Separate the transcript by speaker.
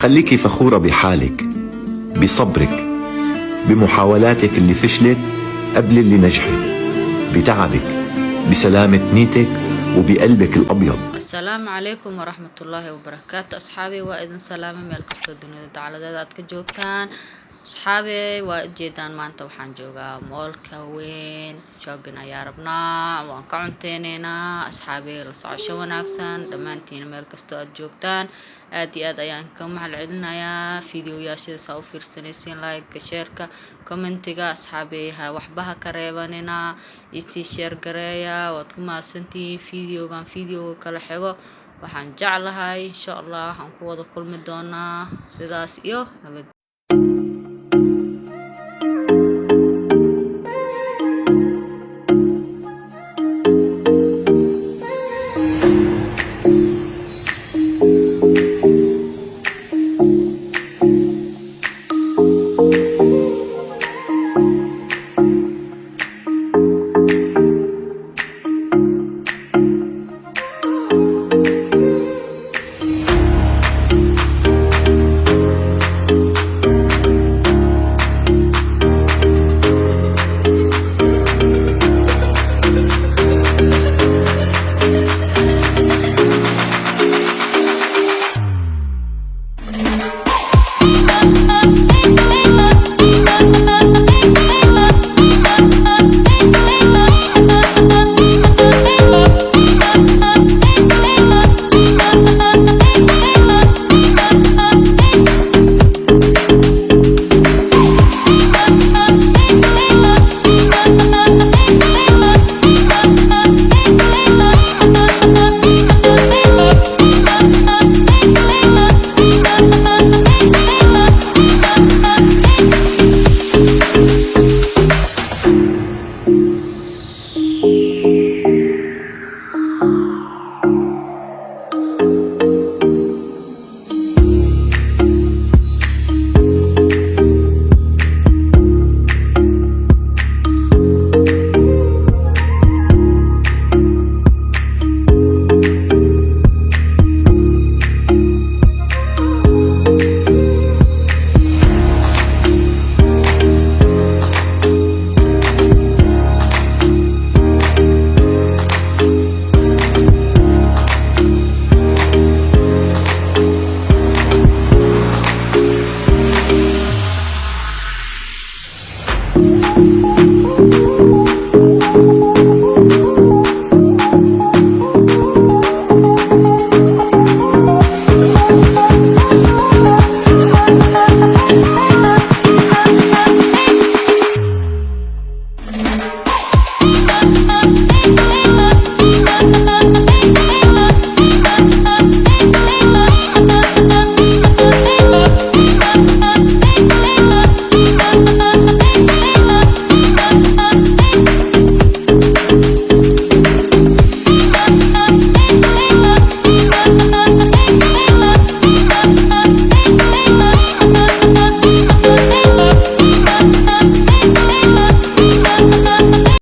Speaker 1: خليكي فخورة بحالك، بصبرك، بمحاولاتك اللي فشلت قبل اللي نجحت، بتعبك، بسلامة نيتك وبقلبك الأبيض.
Speaker 2: السلام عليكم ورحمة الله وبركاته أصحابي وإذن سلامة ميل كستو الدنيا dacaladeed ka joogtaan أصحابي وجيدان maanta waxaan joogaa moolka weyn shopping ayaa rabnaa waan ka cunteynaa أصحابي la socosho wanaagsan dhammaantiin meel kastoo aad joogtaan aad iyo aad ayaan ka mahadcelinayaa fiidiyoyaashada saa u fiirsanaysiin like share-ka commentiga أصحابي ha waxbaha ka reebanina isii share gareeya waad ku mahadsantihiin fiidiyogan fiidiyowga kala xigo waxaan jeclahay insha Allah waxaan ku wada kulmi doonaa sidaas iyo nabad